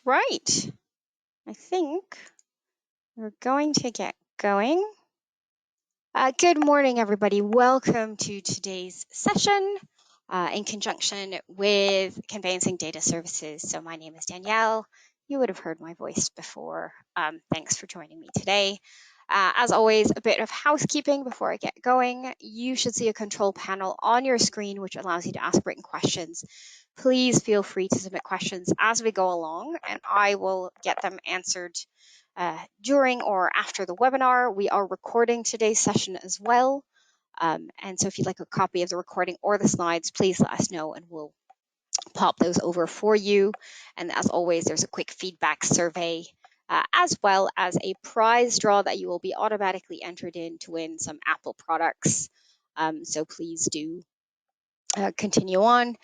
Right. I think we're going to get going. Good morning, everybody. Welcome to today's session in conjunction with Conveyancing Data Services. So my name is Danielle. You would have heard my voice before. Thanks for joining me today. As always, a bit of housekeeping before I get going. You should see a control panel on your screen, which allows you to ask written questions. Please feel free to submit questions as we go along, and I will get them answered during or after the webinar. We are recording today's session as well. And so if you'd like a copy of the recording or the slides, please let us know and we'll pop those over for you. And as always, there's a quick feedback survey as well as a prize draw that you will be automatically entered in to win some Apple products. So please do continue on.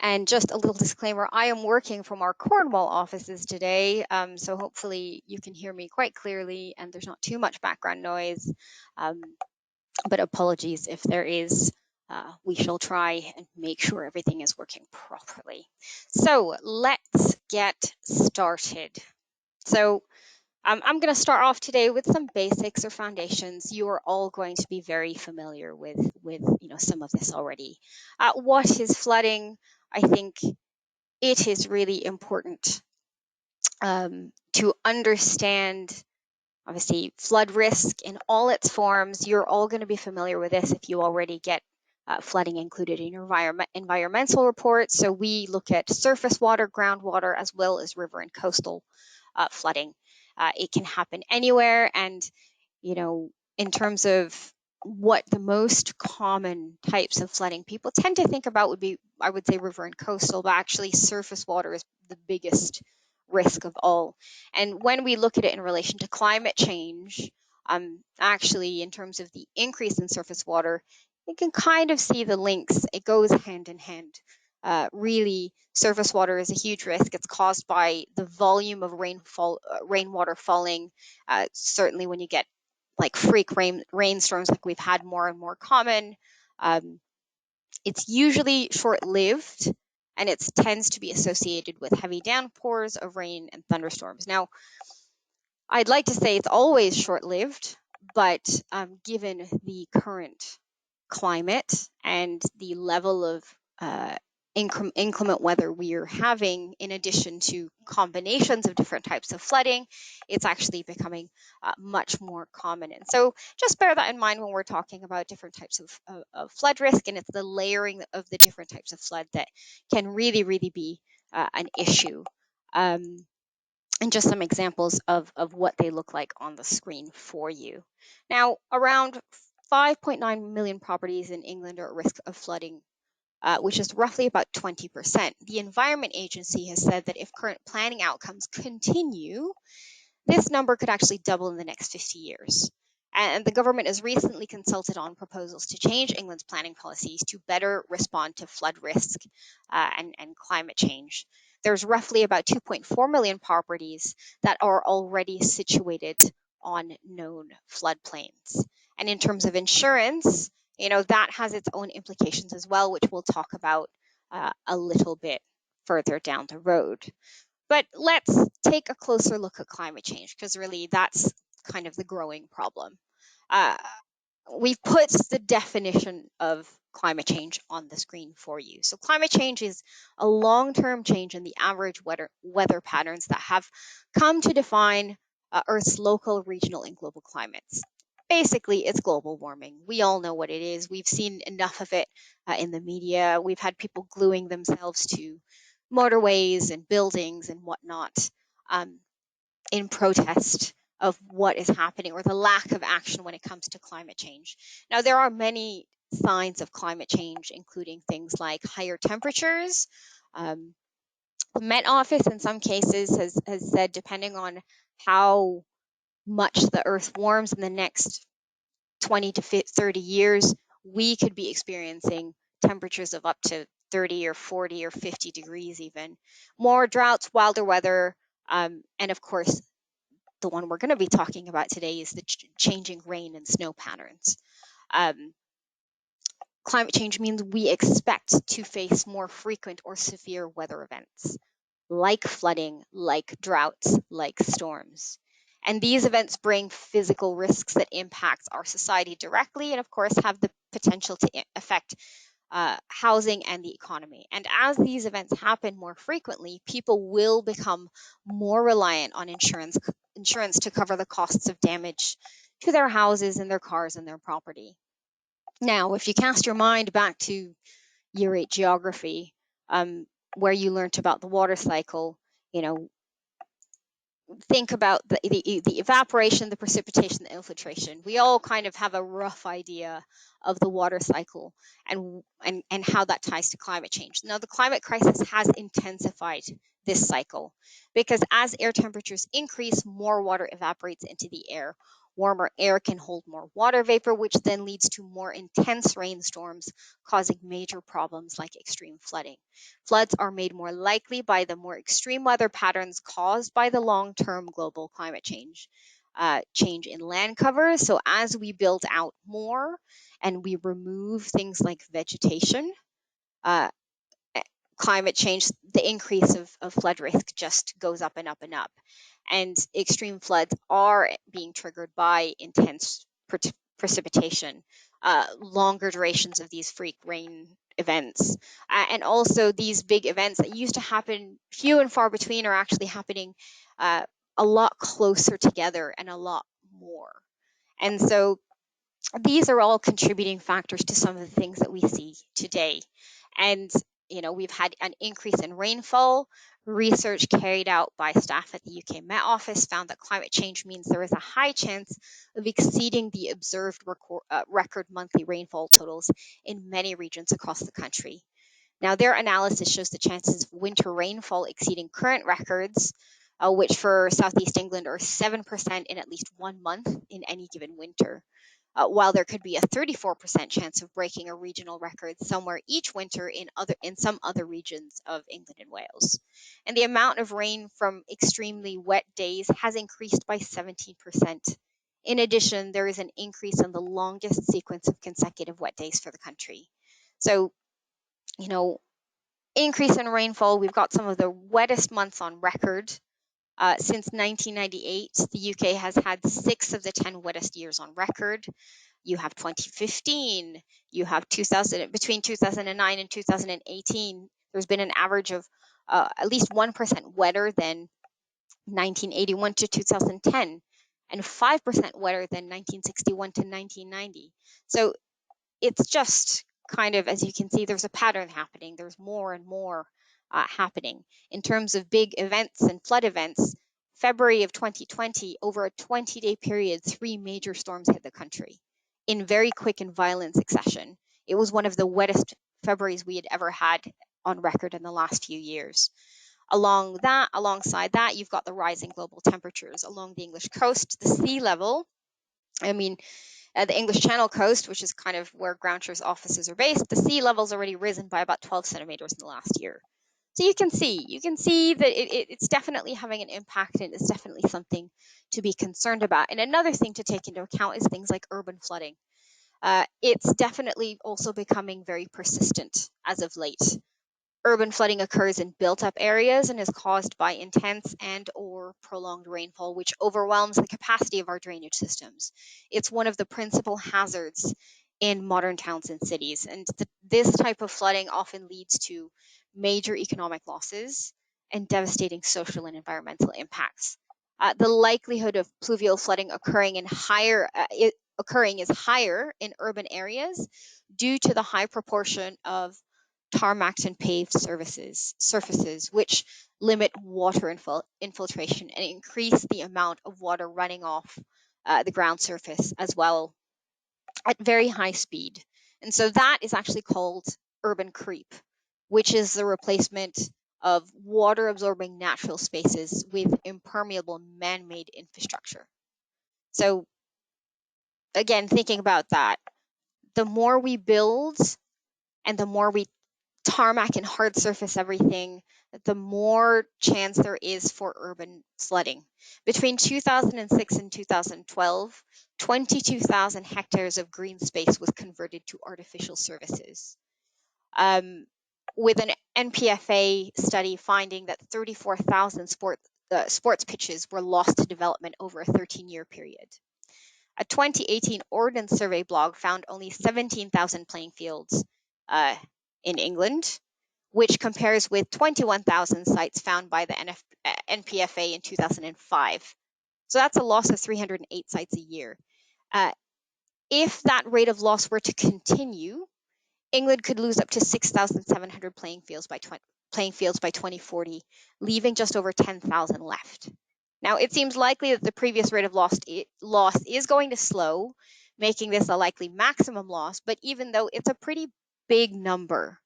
And just a little disclaimer, I am working from our Cornwall offices today, so hopefully you can hear me quite clearly and there's not too much background noise, but apologies if there is. We shall try and make sure everything is working properly. So let's get started. So I'm going to start off today with some basics or foundations. You are all going to be very familiar with some of this already. What is flooding? I think it is really important to understand, obviously, flood risk in all its forms. You're all going to be familiar with this if you already get flooding included in your environmental reports. So we look at surface water, groundwater, as well as river and coastal flooding. It can happen anywhere, and in terms of what the most common types of flooding people tend to think about would be, I would say, river and coastal, but actually surface water is the biggest risk of all. And when we look at it in relation to climate change, actually in terms of the increase in surface water, you can kind of see the links. It goes hand in hand. Really, surface water is a huge risk. It's caused by the volume of rainwater falling. Certainly when you get like freak rainstorms like we've had more and more common, it's usually short-lived, and it tends to be associated with heavy downpours of rain and thunderstorms. Now, I'd like to say it's always short-lived, but given the current climate and the level of inclement weather we are having, in addition to combinations of different types of flooding, it's actually becoming much more common. And so just bear that in mind when we're talking about different types of flood risk, and it's the layering of the different types of flood that can really, really be an issue. And just some examples of what they look like on the screen for you. Now, around 5.9 million properties in England are at risk of flooding, which is roughly about 20%. The Environment Agency has said that if current planning outcomes continue, this number could actually double in the next 50 years. And the government has recently consulted on proposals to change England's planning policies to better respond to flood risk and climate change. There's roughly about 2.4 million properties that are already situated on known floodplains. And in terms of insurance, that has its own implications as well, which we'll talk about a little bit further down the road. But let's take a closer look at climate change, because really that's kind of the growing problem. We've put the definition of climate change on the screen for you. So climate change is a long-term change in the average weather patterns that have come to define Earth's local, regional, and global climates. Basically, it's global warming. We all know what it is. We've seen enough of it in the media. We've had people gluing themselves to motorways and buildings and whatnot in protest of what is happening, or the lack of action when it comes to climate change. Now, there are many signs of climate change, including things like higher temperatures. The Met Office in some cases has said, depending on how much the Earth warms in the next 20 to 30 years, we could be experiencing temperatures of up to 30 or 40 or 50 degrees even. More droughts, wilder weather, and of course, the one we're going to be talking about today is the changing rain and snow patterns. Climate change means we expect to face more frequent or severe weather events. like flooding, like droughts, like storms. And these events bring physical risks that impact our society directly and, of course, have the potential to affect housing and the economy. And as these events happen more frequently, people will become more reliant on insurance to cover the costs of damage to their houses and their cars and their property. Now, if you cast your mind back to year 8 geography, where you learnt about the water cycle, you know, think about the evaporation, the precipitation, the infiltration. We all kind of have a rough idea of the water cycle and how that ties to climate change. Now, the climate crisis has intensified this cycle because as air temperatures increase, more water evaporates into the air. Warmer air can hold more water vapor, which then leads to more intense rainstorms, causing major problems like extreme flooding. Floods are made more likely by the more extreme weather patterns caused by the long-term global climate change in land cover. So as we build out more and we remove things like vegetation, uh, climate change, the increase of flood risk just goes up and up and up. And extreme floods are being triggered by intense precipitation, longer durations of these freak rain events. And also these big events that used to happen few and far between are actually happening a lot closer together and a lot more. And so these are all contributing factors to some of the things that we see today. And, you know, we've had an increase in rainfall. Research carried out by staff at the UK Met Office found that climate change means there is a high chance of exceeding the observed record monthly rainfall totals in many regions across the country. Now, their analysis shows the chances of winter rainfall exceeding current records, which for Southeast England are 7% in at least 1 month in any given winter. While there could be a 34% chance of breaking a regional record somewhere each winter in some other regions of England and Wales. And the amount of rain from extremely wet days has increased by 17%. In addition, there is an increase in the longest sequence of consecutive wet days for the country. So, you know, increase in rainfall, we've got some of the wettest months on record. Since 1998, the UK has had 6 of the 10 wettest years on record. You have 2015, you have between 2009 and 2018, there's been an average of at least 1% wetter than 1981 to 2010, and 5% wetter than 1961 to 1990. So it's just kind of, as you can see, there's a pattern happening. There's more and more happening. In terms of big events and flood events, February of 2020, over a 20-day period, 3 major storms hit the country in very quick and violent succession. It was one of the wettest Februaries we had ever had on record in the last few years. Alongside that, you've got the rising global temperatures along the English coast, the sea level. I mean, the English Channel coast, which is kind of where Groundshure's offices are based, the sea level's already risen by about 12 centimeters in the last year. So you can see that it's definitely having an impact, and it's definitely something to be concerned about. And another thing to take into account is things like urban flooding. It's definitely also becoming very persistent as of late. Urban flooding occurs in built-up areas and is caused by intense and or prolonged rainfall, which overwhelms the capacity of our drainage systems. It's one of the principal hazards in modern towns and cities, and this type of flooding often leads to major economic losses and devastating social and environmental impacts. The likelihood of pluvial flooding occurring is higher in urban areas due to the high proportion of tarmacked and paved surfaces, which limit water infiltration and increase the amount of water running off the ground surface as well at very high speed. And so that is actually called urban creep, which is the replacement of water-absorbing natural spaces with impermeable man-made infrastructure. So again, thinking about that, the more we build and the more we tarmac and hard surface everything, the more chance there is for urban flooding. Between 2006 and 2012, 22,000 hectares of green space was converted to artificial surfaces. with an NPFA study finding that 34,000 sports pitches were lost to development over a 13-year period. A 2018 Ordnance Survey blog found only 17,000 playing fields in England, which compares with 21,000 sites found by the NPFA in 2005. So that's a loss of 308 sites a year. If that rate of loss were to continue, England could lose up to 6,700 playing fields by 2040, leaving just over 10,000 left. Now, it seems likely that the previous rate of loss is going to slow, making this a likely maximum loss, but even though it's a pretty big number.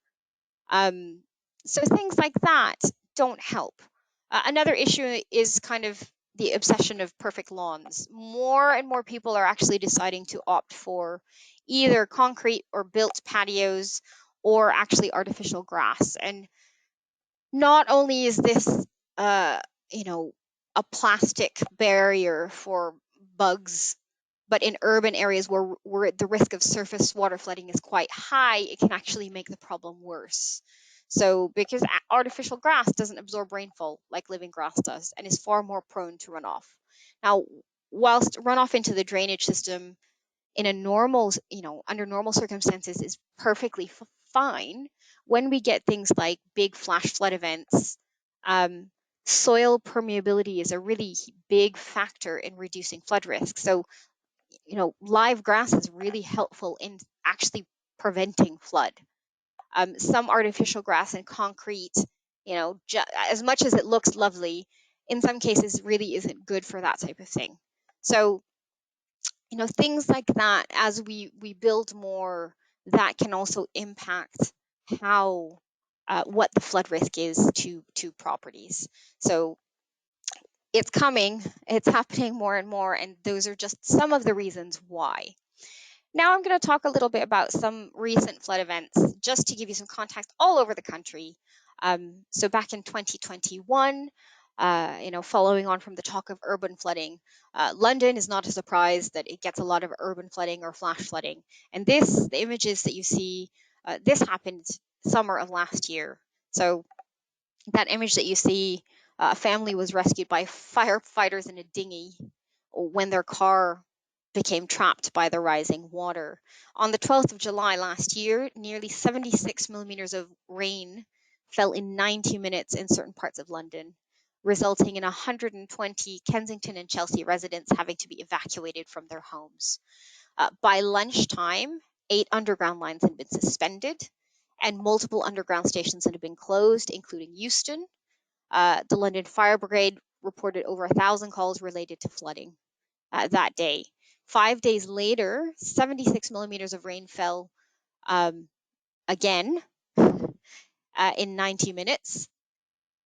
So things like that don't help. Another issue is kind of the obsession of perfect lawns. More and more people are actually deciding to opt for either concrete or built patios or actually artificial grass. And not only is this, a plastic barrier for bugs, but in urban areas where the risk of surface water flooding is quite high, it can actually make the problem worse. So because artificial grass doesn't absorb rainfall like living grass does and is far more prone to runoff. Now, whilst runoff into the drainage system in a normal, under normal circumstances is perfectly fine, when we get things like big flash flood events, soil permeability is a really big factor in reducing flood risk. So, live grass is really helpful in actually preventing flood. Some artificial grass and concrete, as much as it looks lovely, in some cases really isn't good for that type of thing. So, things like that, as we build more, that can also impact how what the flood risk is to properties. So it's coming, it's happening more and more, and those are just some of the reasons why. Now I'm going to talk a little bit about some recent flood events, just to give you some context all over the country. So back in 2021, following on from the talk of urban flooding, London is not a surprise that it gets a lot of urban flooding or flash flooding. And the images that you see, this happened summer of last year. So that image that you see, a family was rescued by firefighters in a dinghy when their car became trapped by the rising water. On the 12th of July last year, nearly 76 millimeters of rain fell in 90 minutes in certain parts of London, resulting in 120 Kensington and Chelsea residents having to be evacuated from their homes. By lunchtime, 8 underground lines had been suspended and multiple underground stations had been closed, including Euston. The London Fire Brigade reported over 1,000 calls related to flooding that day. 5 days later, 76 millimeters of rain fell again in 90 minutes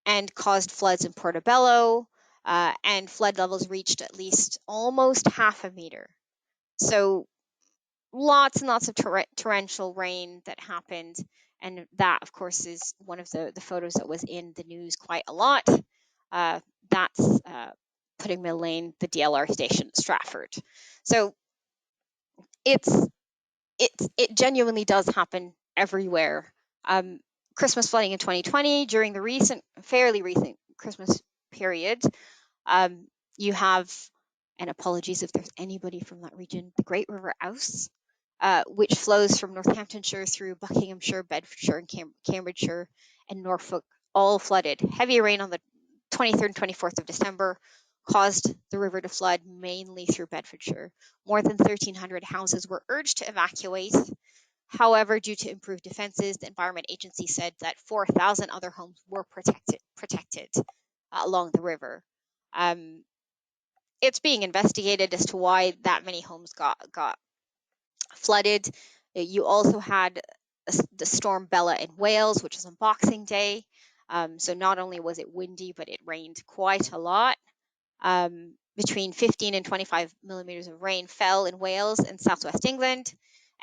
and caused floods in Portobello, and flood levels reached at least almost half a meter. So lots and lots of torrential rain that happened, and that, of course, is one of the photos that was in the news quite a lot. That's Pudding Mill Lane, the DLR station at Stratford. So it genuinely does happen everywhere. Christmas flooding in 2020, during the fairly recent Christmas period, you have, and apologies if there's anybody from that region, the Great River Ouse, which flows from Northamptonshire through Buckinghamshire, Bedfordshire, and Cambridgeshire, and Norfolk, all flooded. Heavy rain on the 23rd and 24th of December caused the river to flood mainly through Bedfordshire. More than 1,300 houses were urged to evacuate. However, due to improved defenses, the Environment Agency said that 4,000 other homes were protected along the river. It's being investigated as to why that many homes got flooded. You also had the storm Bella in Wales, which was on Boxing Day. So not only was it windy, but it rained quite a lot. Between 15 and 25 millimeters of rain fell in Wales and southwest England,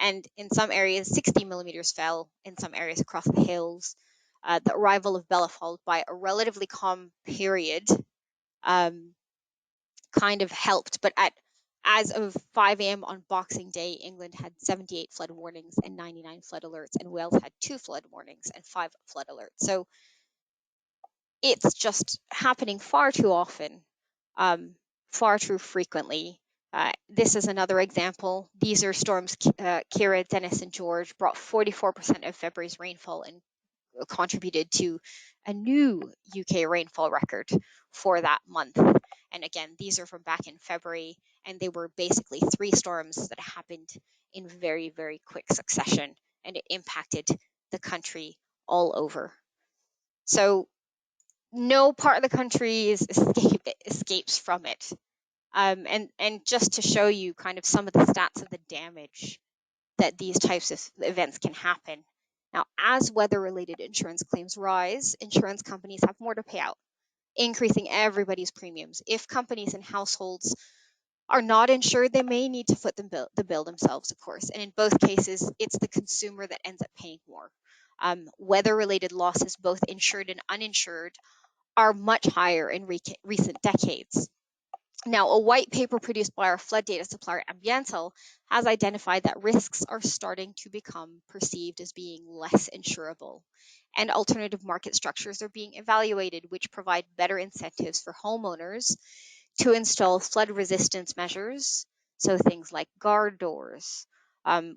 and in some areas 60 millimeters fell in some areas across the hills. The arrival of Bella followed by a relatively calm period kind of helped, but at As of 5 a.m. on Boxing Day, England had 78 flood warnings and 99 flood alerts, and Wales had 2 flood warnings and 5 flood alerts. So it's just happening far too often, far too frequently. This is another example. These are storms Kira, Dennis, and George brought 44% of February's rainfall and contributed to a new UK rainfall record for that month. And again, these are from back in February, and they were basically 3 storms that happened in very, very quick succession, and it impacted the country all over. So no part of the country escapes from it. And just to show you kind of some of the stats of the damage that these types of events can happen. Now, as weather-related insurance claims rise, insurance companies have more to pay out, increasing everybody's premiums. If companies and households are not insured, they may need to foot the bill themselves, of course. And in both cases, it's the consumer that ends up paying more. Weather-related losses, both insured and uninsured, are much higher in recent decades. Now, a white paper produced by our flood data supplier Ambiental has identified that risks are starting to become perceived as being less insurable, and alternative market structures are being evaluated, which provide better incentives for homeowners to install flood resistance measures, so things like guard doors,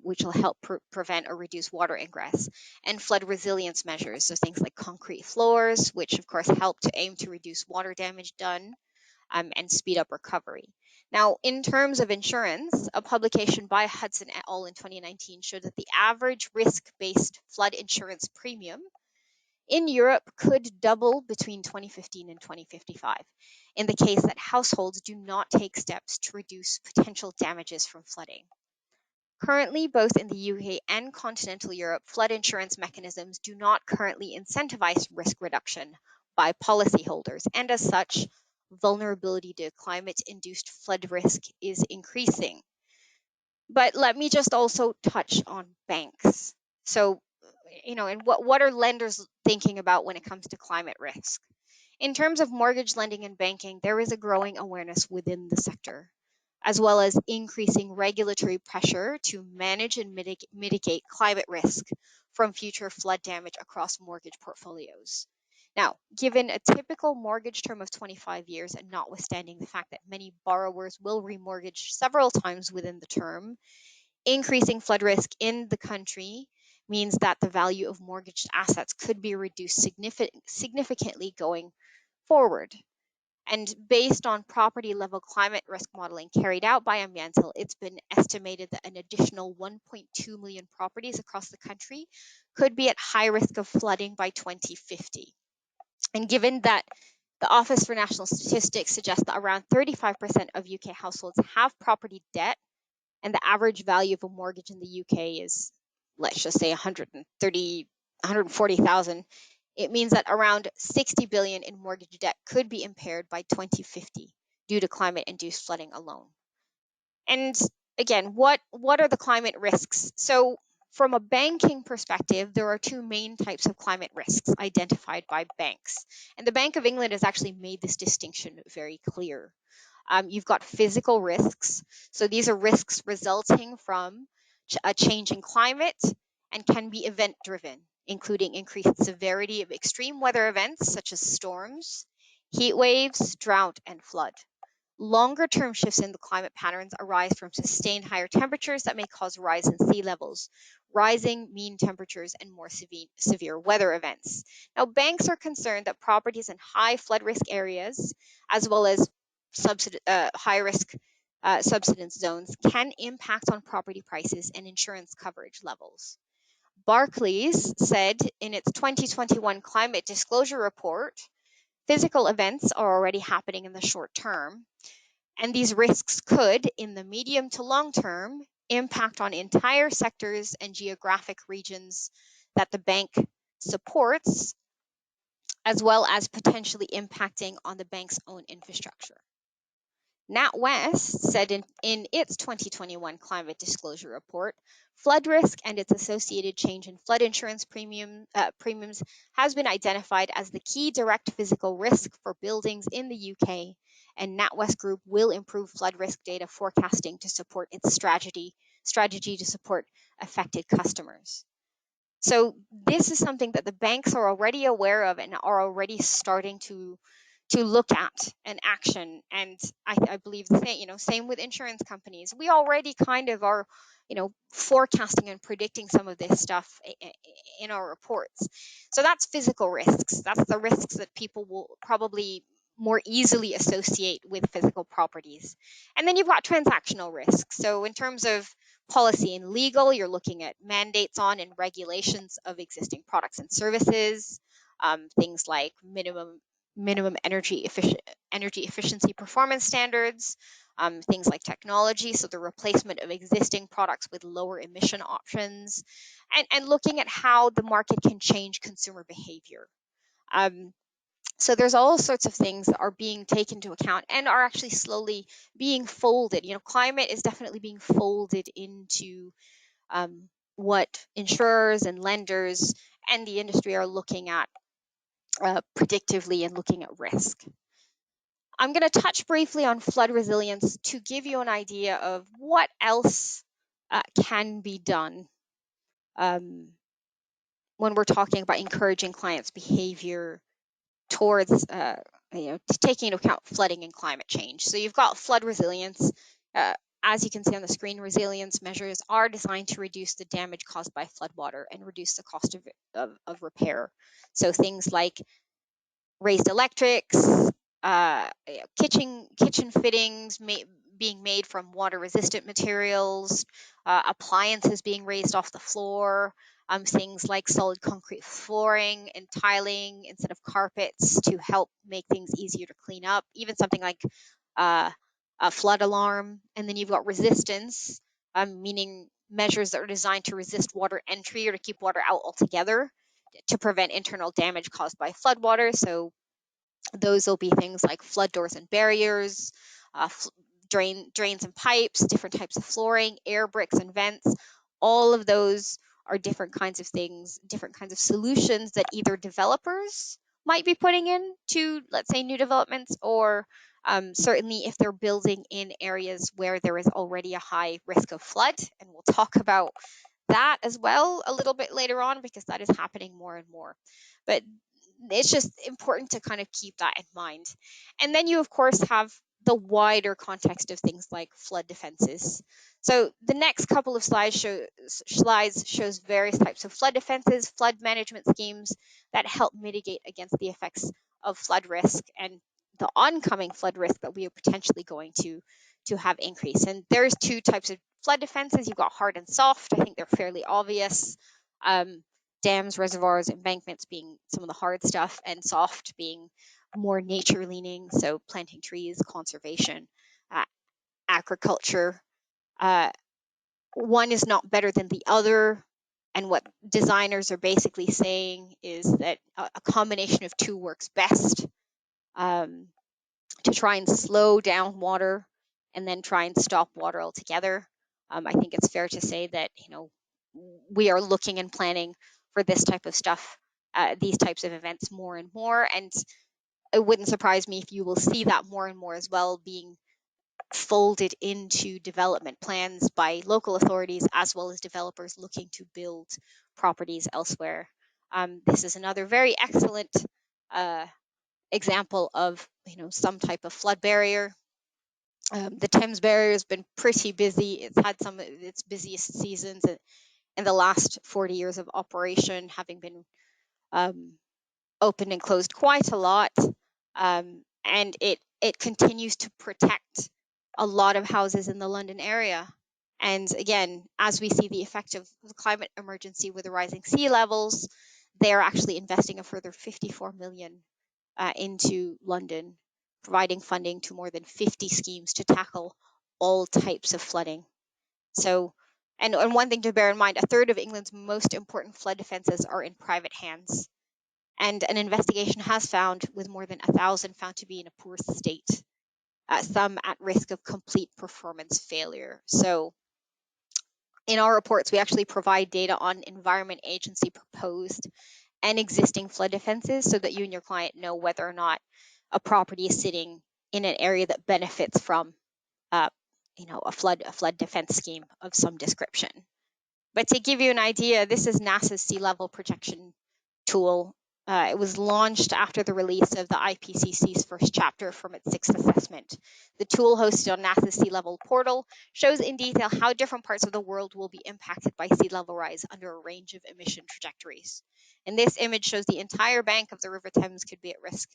which will help prevent or reduce water ingress, and flood resilience measures, so things like concrete floors, which of course help to aim to reduce water damage done and speed up recovery. Now, in terms of insurance, a publication by Hudson et al. In 2019 showed that the average risk-based flood insurance premium in Europe could double between 2015 and 2055 in the case that households do not take steps to reduce potential damages from flooding. Currently, both in the UK and continental Europe, flood insurance mechanisms do not currently incentivize risk reduction by policyholders, and as such, vulnerability to climate-induced flood risk is increasing. But let me just also touch on banks. So, and what are lenders thinking about when it comes to climate risk? In terms of mortgage lending and banking, there is a growing awareness within the sector, as well as increasing regulatory pressure to manage and mitigate climate risk from future flood damage across mortgage portfolios. Now, given a typical mortgage term of 25 years and notwithstanding the fact that many borrowers will remortgage several times within the term, increasing flood risk in the country means that the value of mortgaged assets could be reduced significantly going forward. And based on property level climate risk modeling carried out by Ambiental, it's been estimated that an additional 1.2 million properties across the country could be at high risk of flooding by 2050. And given that the Office for National Statistics suggests that around 35% of UK households have property debt, and the average value of a mortgage in the UK is, let's just say 140,000, it means that around 60 billion in mortgage debt could be impaired by 2050 due to climate-induced flooding alone. And again, what are the climate risks? So from a banking perspective, there are 2 main types of climate risks identified by banks. And the Bank of England has actually made this distinction very clear. You've got physical risks. So these are risks resulting from a change in climate and can be event-driven, including increased severity of extreme weather events such as storms, heat waves, drought, and flood. Longer-term shifts in the climate patterns arise from sustained higher temperatures that may cause rise in sea levels, rising mean temperatures, and more severe weather events. Now, banks are concerned that properties in high flood risk areas, as well as high-risk subsidence zones, can impact on property prices and insurance coverage levels. Barclays said in its 2021 Climate Disclosure Report, physical events are already happening in the short term, and these risks could, in the medium to long term, impact on entire sectors and geographic regions that the bank supports, as well as potentially impacting on the bank's own infrastructure. NatWest said in its 2021 climate disclosure report, flood risk and its associated change in flood insurance premiums has been identified as the key direct physical risk for buildings in the UK, and NatWest Group will improve flood risk data forecasting to support its strategy to support affected customers. So this is something that the banks are already aware of and are already starting to look at and action. And I believe the same, same with insurance companies. We already kind of are, forecasting and predicting some of this stuff in our reports. So that's physical risks. That's the risks that people will probably more easily associate with physical properties. And then you've got transactional risks. So in terms of policy and legal, you're looking at mandates on and regulations of existing products and services, things like minimum energy efficiency performance standards, things like technology, so the replacement of existing products with lower emission options, and looking at how the market can change consumer behavior. So there's all sorts of things that are being taken into account and are actually slowly being folded. Climate is definitely being folded into what insurers and lenders and the industry are looking at predictively and looking at risk. I'm going to touch briefly on flood resilience to give you an idea of what else can be done when we're talking about encouraging clients' behavior towards taking into account flooding and climate change. So you've got flood resilience. As you can see on the screen, resilience measures are designed to reduce the damage caused by floodwater and reduce the cost of repair. So things like raised electrics, kitchen fittings being made from water-resistant materials, appliances being raised off the floor, things like solid concrete flooring and tiling instead of carpets to help make things easier to clean up, even something like a flood alarm. And then you've got resistance, meaning measures that are designed to resist water entry or to keep water out altogether to prevent internal damage caused by floodwater. So those will be things like flood doors and barriers, drains and pipes, different types of flooring, air bricks and vents. All of those are different kinds of things, different kinds of solutions that either developers might be putting in to, let's say, new developments, or certainly if they're building in areas where there is already a high risk of flood. And we'll talk about that as well a little bit later on, because that is happening more and more. But it's just important to kind of keep that in mind. And then you, of course, have the wider context of things like flood defenses. So the next couple of slides shows various types of flood defenses, flood management schemes that help mitigate against the effects of flood risk and the oncoming flood risk that we are potentially going to have increase. And there's two types of flood defenses. You've got hard and soft. I think they're fairly obvious. Dams, reservoirs, embankments being some of the hard stuff, and soft being more nature leaning, so planting trees, conservation, agriculture. One is not better than the other, and what designers are basically saying is that a combination of two works best to try and slow down water and then try and stop water altogether. I think it's fair to say that we are looking and planning for this type of stuff, these types of events more and more. And it wouldn't surprise me if you will see that more and more as well, being folded into development plans by local authorities as well as developers looking to build properties elsewhere. This is another very excellent example of some type of flood barrier. The Thames barrier has been pretty busy. It's had some of its busiest seasons in the last 40 years of operation, having been opened and closed quite a lot, and it continues to protect a lot of houses in the London area. And again, as we see the effect of the climate emergency with the rising sea levels, they are actually investing a further 54 million into London, providing funding to more than 50 schemes to tackle all types of flooding. So, and one thing to bear in mind, a third of England's most important flood defences are in private hands. And an investigation has found, with more than 1,000 found to be in a poor state. some at risk of complete performance failure. So in our reports, we actually provide data on Environment Agency proposed and existing flood defenses so that you and your client know whether or not a property is sitting in an area that benefits from a flood defense scheme of some description. But to give you an idea, this is NASA's sea level projection tool. It was launched after the release of the IPCC's first chapter from its sixth assessment. The tool, hosted on NASA's sea level portal, shows in detail how different parts of the world will be impacted by sea level rise under a range of emission trajectories. And this image shows the entire bank of the River Thames could be at risk,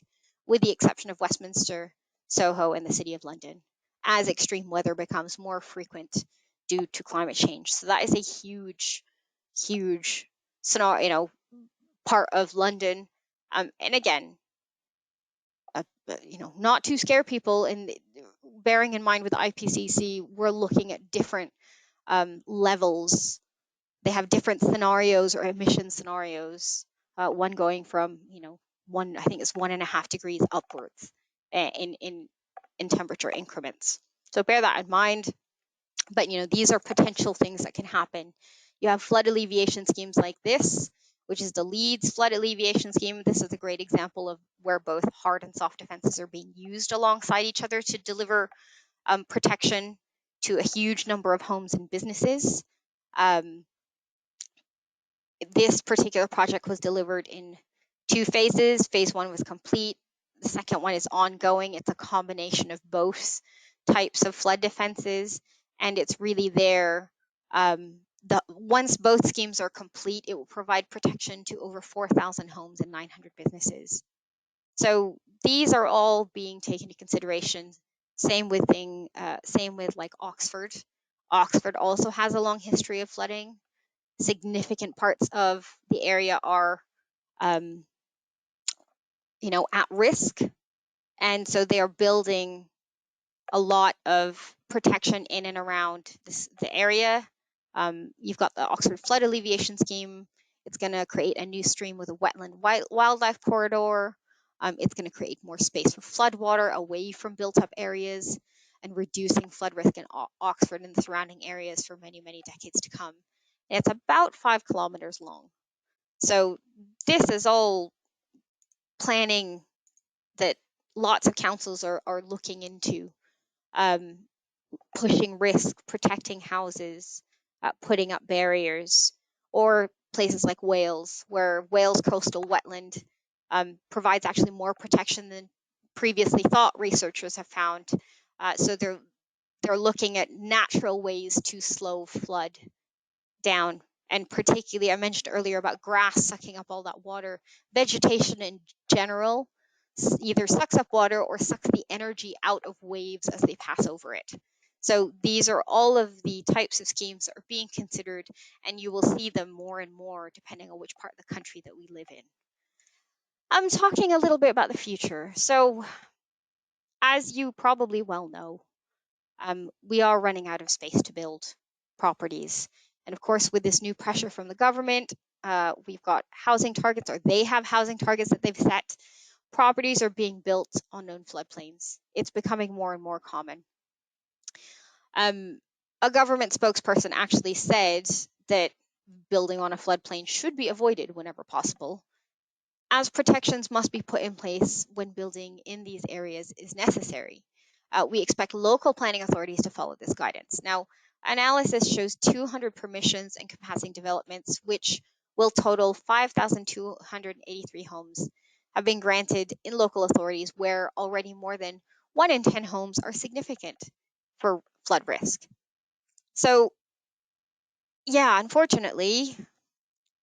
with the exception of Westminster, Soho, and the City of London, as extreme weather becomes more frequent due to climate change. So that is a huge, huge scenario, part of London. And again, not to scare people, and bearing in mind with IPCC, we're looking at different levels. They have different scenarios or emission scenarios. One going from, I think it's 1.5 degrees upwards in temperature increments. So bear that in mind. But these are potential things that can happen. You have flood alleviation schemes like this, which is the Leeds flood alleviation scheme. This is a great example of where both hard and soft defenses are being used alongside each other to deliver protection to a huge number of homes and businesses. This particular project was delivered in 2 phases. Phase 1 was complete. The second one is ongoing. It's a combination of both types of flood defenses, and it's really there. Once both schemes are complete, it will provide protection to over 4,000 homes and 900 businesses. So these are all being taken into consideration. Same with like Oxford. Oxford also has a long history of flooding. Significant parts of the area are, at risk, and so they are building a lot of protection in and around the area. You've got the Oxford Flood Alleviation Scheme. It's going to create a new stream with a wetland wildlife corridor. It's going to create more space for floodwater away from built-up areas and reducing flood risk in Oxford and the surrounding areas for many, many decades to come. And it's about 5 kilometers long. So this is all planning that lots of councils are looking into. Pushing risk, protecting houses, putting up barriers, or places like Wales, where Wales coastal wetland provides actually more protection than previously thought, researchers have found. So they're looking at natural ways to slow flood down. And particularly, I mentioned earlier about grass sucking up all that water. Vegetation in general either sucks up water or sucks the energy out of waves as they pass over it. So these are all of the types of schemes that are being considered, and you will see them more and more depending on which part of the country that we live in. I'm talking a little bit about the future. So as you probably well know, we are running out of space to build properties. And of course, with this new pressure from the government, we've got housing targets, or they have housing targets that they've set. Properties are being built on known floodplains. It's becoming more and more common. A government spokesperson actually said that building on a floodplain should be avoided whenever possible, as protections must be put in place when building in these areas is necessary. We expect local planning authorities to follow this guidance. Now, analysis shows 200 permissions and capacity developments, which will total 5,283 homes, have been granted in local authorities where already more than 1 in 10 homes are significant for flood risk. So, yeah, unfortunately,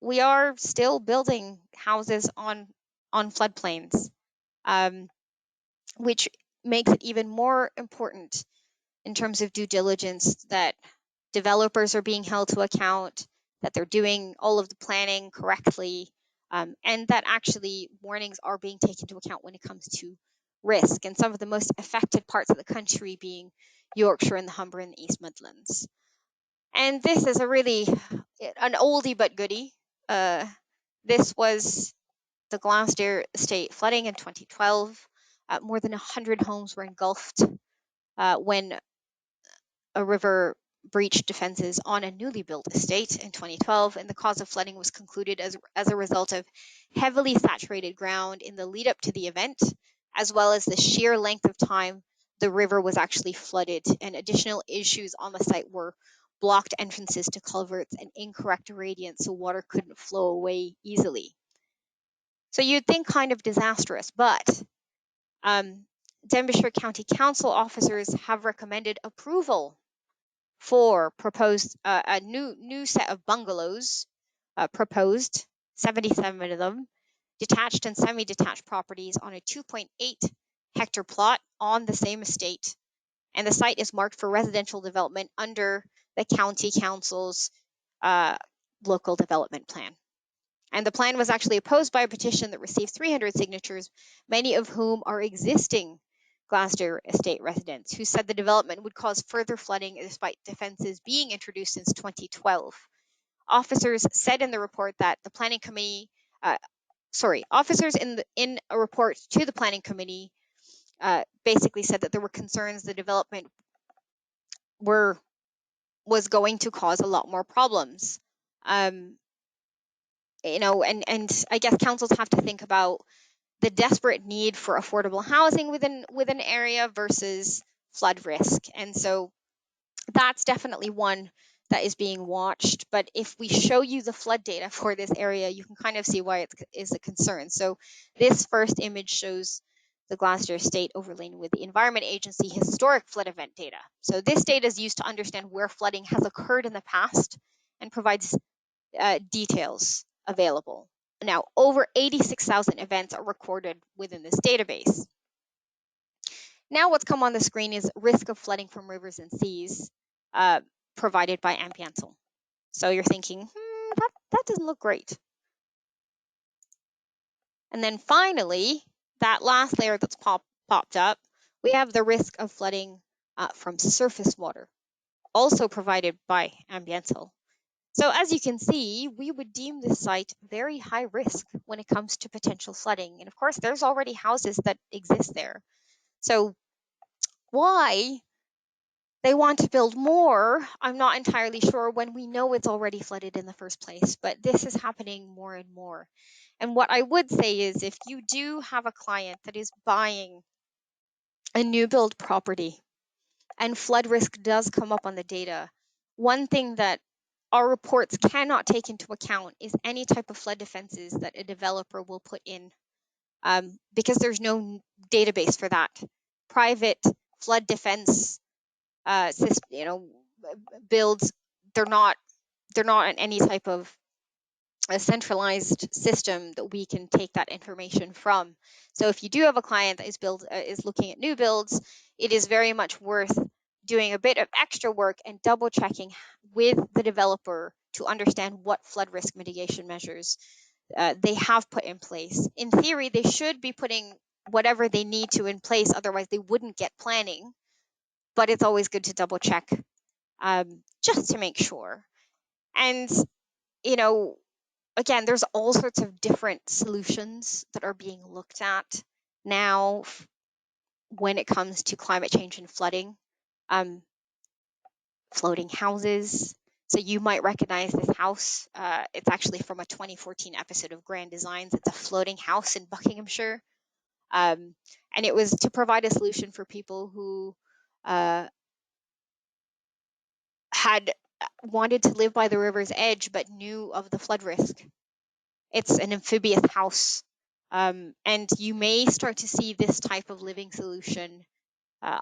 we are still building houses on floodplains, which makes it even more important in terms of due diligence that developers are being held to account, that they're doing all of the planning correctly, and that actually warnings are being taken into account when it comes to risk, and some of the most affected parts of the country being Yorkshire and the Humber and the East Midlands. And this is an oldie but goodie. This was the Groundsure estate flooding in 2012. More than 100 homes were engulfed. when a river breached defenses on a newly built estate in 2012, and the cause of flooding was concluded as a result of heavily saturated ground in the lead up to the event, as well as the sheer length of time the river was actually flooded, and additional issues on the site were blocked entrances to culverts and incorrect irradiance, so water couldn't flow away easily. So you'd think kind of disastrous, but Denbighshire County Council officers have recommended approval for proposed a new set of bungalows, proposed 77 of them, detached and semi-detached properties on a 2.8 hectare plot on the same estate, and the site is marked for residential development under the county council's local development plan. And the plan was actually opposed by a petition that received 300 signatures, many of whom are existing Gloucester estate residents, who said the development would cause further flooding despite defences being introduced since 2012. Officers said in the report that the planning committee, officers in a report to the planning committee basically said that there were concerns the development was going to cause a lot more problems. And I guess councils have to think about the desperate need for affordable housing within an area versus flood risk. And so that's definitely one that is being watched. But if we show you the flood data for this area, you can kind of see why it is a concern. So this first image shows the Gloucester Estate overlain with the Environment Agency historic flood event data. So this data is used to understand where flooding has occurred in the past and provides details available. Now, over 86,000 events are recorded within this database. Now what's come on the screen is risk of flooding from rivers and seas provided by Ambiental. So you're thinking, that doesn't look great. And then finally, that last layer that's popped up, we have the risk of flooding from surface water, also provided by Ambiental. So as you can see, we would deem this site very high risk when it comes to potential flooding. And of course, there's already houses that exist there. So why they want to build more, I'm not entirely sure when we know it's already flooded in the first place, but this is happening more and more. And what I would say is if you do have a client that is buying a new build property and flood risk does come up on the data, one thing that our reports cannot take into account is any type of flood defenses that a developer will put in, because there's no database for that. Private flood defense builds, they're not in any type of a centralized system that we can take that information from. So if you do have a client that is looking at new builds, it is very much worth doing a bit of extra work and double checking with the developer to understand what flood risk mitigation measures they have put in place. In theory, they should be putting whatever they need to in place, otherwise they wouldn't get planning, but it's always good to double check just to make sure. And again, there's all sorts of different solutions that are being looked at now when it comes to climate change and flooding. Floating houses. So you might recognize this house. It's actually from a 2014 episode of Grand Designs. It's a floating house in Buckinghamshire. And it was to provide a solution for people who had wanted to live by the river's edge but knew of the flood risk. It's an amphibious house. And you may start to see this type of living solution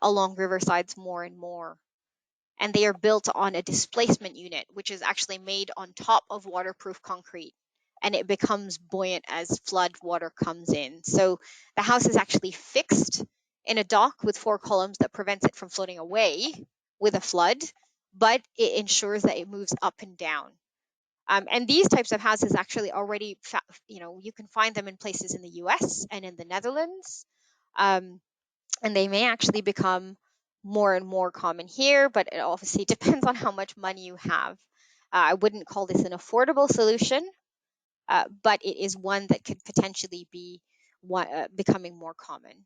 along riversides more and more. And they are built on a displacement unit, which is actually made on top of waterproof concrete. And it becomes buoyant as flood water comes in. So the house is actually fixed in a dock with 4 columns that prevents it from floating away with a flood, but it ensures that it moves up and down. And these types of houses actually already, you can find them in places in the US and in the Netherlands. And they may actually become more and more common here, but it obviously depends on how much money you have. I wouldn't call this an affordable solution, but it is one that could potentially be becoming more common.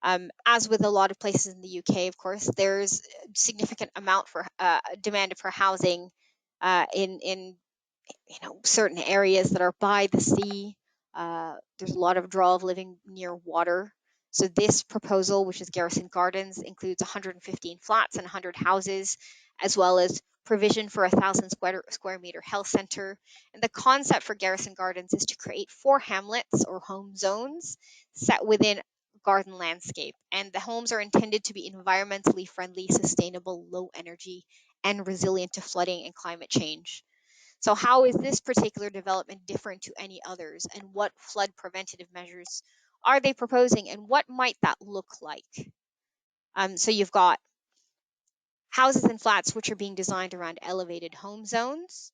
As with a lot of places in the UK, of course, there's a significant amount for demand for housing in certain areas that are by the sea. There's a lot of draw of living near water. So this proposal, which is Garrison Gardens, includes 115 flats and 100 houses, as well as provision for 1,000 square meter health center. And the concept for Garrison Gardens is to create 4 hamlets or home zones set within garden landscape. And the homes are intended to be environmentally friendly, sustainable, low energy, and resilient to flooding and climate change. So how is this particular development different to any others, and what flood preventative measures are they proposing, and what might that look like? So you've got houses and flats which are being designed around elevated home zones.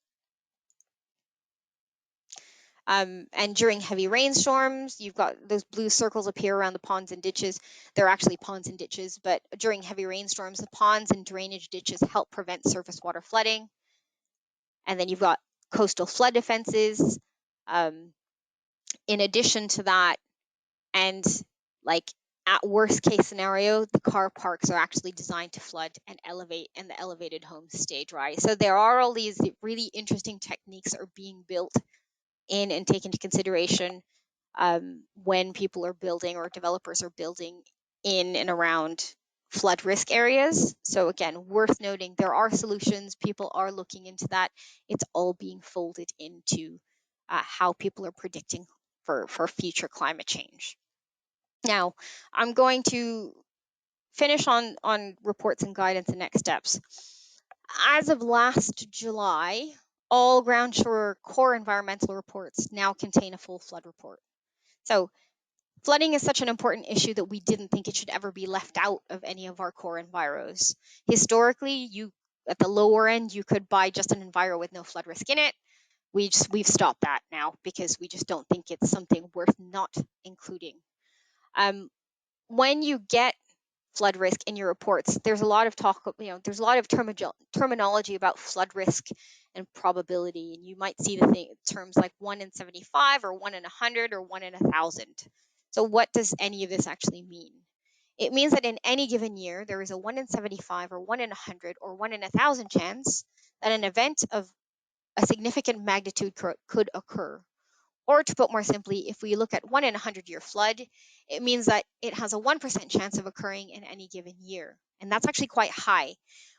And during heavy rainstorms, you've got those blue circles appear around the ponds and ditches. They're actually ponds and ditches, but during heavy rainstorms, the ponds and drainage ditches help prevent surface water flooding. And then you've got coastal flood defenses. In addition to that, and like at worst case scenario, the car parks are actually designed to flood and elevate, and the elevated homes stay dry. So there are all these really interesting techniques that are being built in and taken into consideration when people are building or developers are building in and around flood risk areas. So again, worth noting, there are solutions. People are looking into that. It's all being folded into how people are predicting for future climate change. Now, I'm going to finish on reports and guidance and next steps. As of last July, all Groundsure core environmental reports now contain a full flood report. So flooding is such an important issue that we didn't think it should ever be left out of any of our core enviros. Historically, at the lower end, you could buy just an enviro with no flood risk in it. We've stopped that now because we just don't think it's something worth not including. When you get flood risk in your reports, there's a lot of talk, there's a lot of terminology about flood risk and probability, and you might see the terms like 1 in 75 or 1 in 100 or 1 in 1,000. So what does any of this actually mean? It means that in any given year, there is a 1 in 75 or 1 in 100 or 1 in 1,000 chance that an event of a significant magnitude could occur. Or to put more simply, if we look at 1 in 100-year flood, it means that it has a 1% chance of occurring in any given year. And that's actually quite high.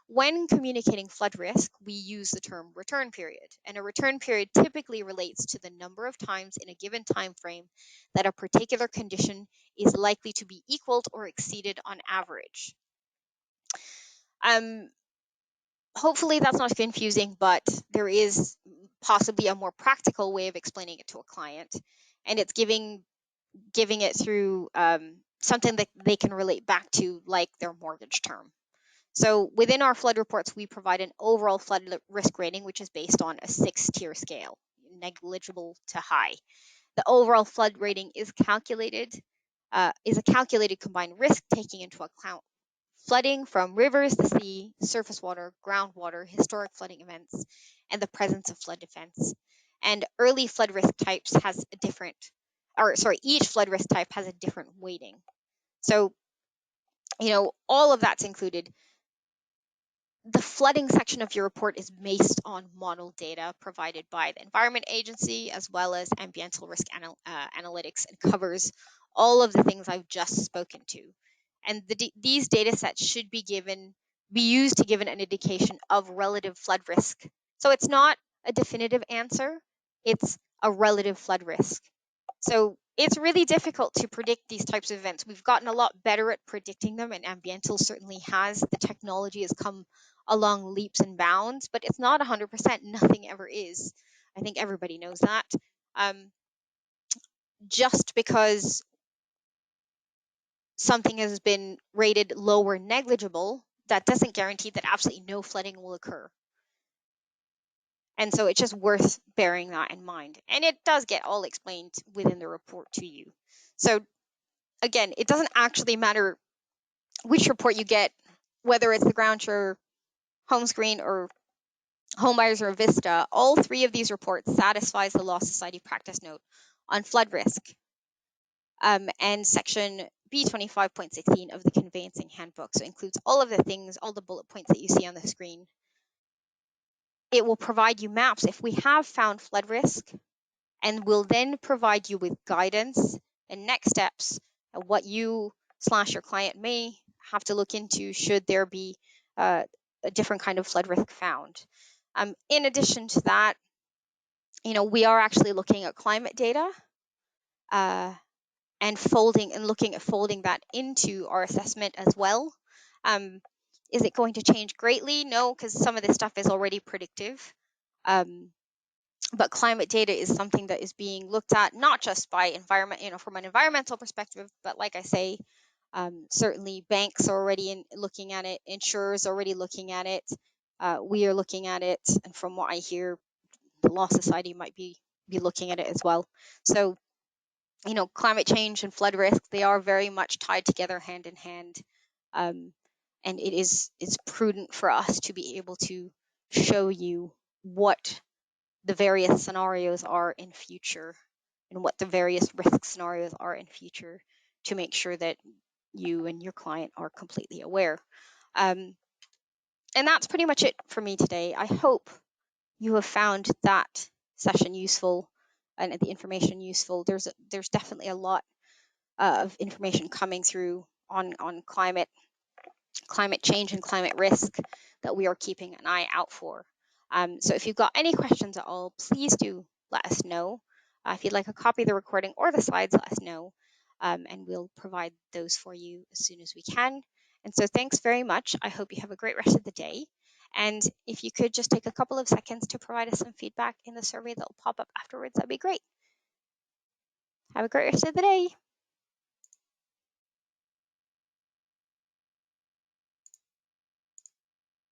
When communicating flood risk, we use the term return period. And a return period typically relates to the number of times in a given time frame that a particular condition is likely to be equaled or exceeded on average. Hopefully that's not confusing, but there is possibly a more practical way of explaining it to a client, and it's giving it through something that they can relate back to, like their mortgage term. So within our flood reports, we provide an overall flood risk rating, which is based on a 6-tier scale, negligible to high. The overall flood rating is a calculated combined risk taking into account flooding from rivers, the sea, surface water, groundwater, historic flooding events, and the presence of flood defense. And early flood risk types has a different, each flood risk type has a different weighting. So, all of that's included. The flooding section of your report is based on model data provided by the Environment Agency, as well as ambiental risk analytics, and covers all of the things I've just spoken to. And these data sets should be used to give an indication of relative flood risk. So it's not a definitive answer, it's a relative flood risk. So it's really difficult to predict these types of events. We've gotten a lot better at predicting them, and Ambiental certainly has. The technology has come along leaps and bounds, but it's not 100%. Nothing ever is. I think everybody knows that. Just because something has been rated low or negligible, that doesn't guarantee that absolutely no flooding will occur. And so it's just worth bearing that in mind. And it does get all explained within the report to you. So again, it doesn't actually matter which report you get, whether it's the Groundsure, Home Screen, or Homebuyers or Vista. All 3 of these reports satisfies the Law Society practice note on flood risk. And section B25.16 of the Conveyancing Handbook. So it includes all of the things, all the bullet points that you see on the screen. It will provide you maps if we have found flood risk, and will then provide you with guidance and next steps of what you / your client may have to look into should there be a different kind of flood risk found. In addition to that, we are actually looking at climate data and looking at folding that into our assessment as well. Is it going to change greatly? No, because some of this stuff is already predictive. But climate data is something that is being looked at, not just by environment, from an environmental perspective, but like I say, certainly banks are already looking at it, insurers are already looking at it, we are looking at it, and from what I hear, the Law Society might be looking at it as well. So, climate change and flood risk, they are very much tied together hand in hand, and it's prudent for us to be able to show you what the various scenarios are in future and what the various risk scenarios are in future to make sure that you and your client are completely aware. And that's pretty much it for me today. I hope you have found that session useful and the information useful. There's definitely a lot of information coming through on climate change and climate risk that we are keeping an eye out for. So if you've got any questions at all, please do let us know. If you'd like a copy of the recording or the slides, let us know, and we'll provide those for you as soon as we can. And so thanks very much. I hope you have a great rest of the day. And if you could just take a couple of seconds to provide us some feedback in the survey that will pop up afterwards, that'd be great. Have a great rest of the day.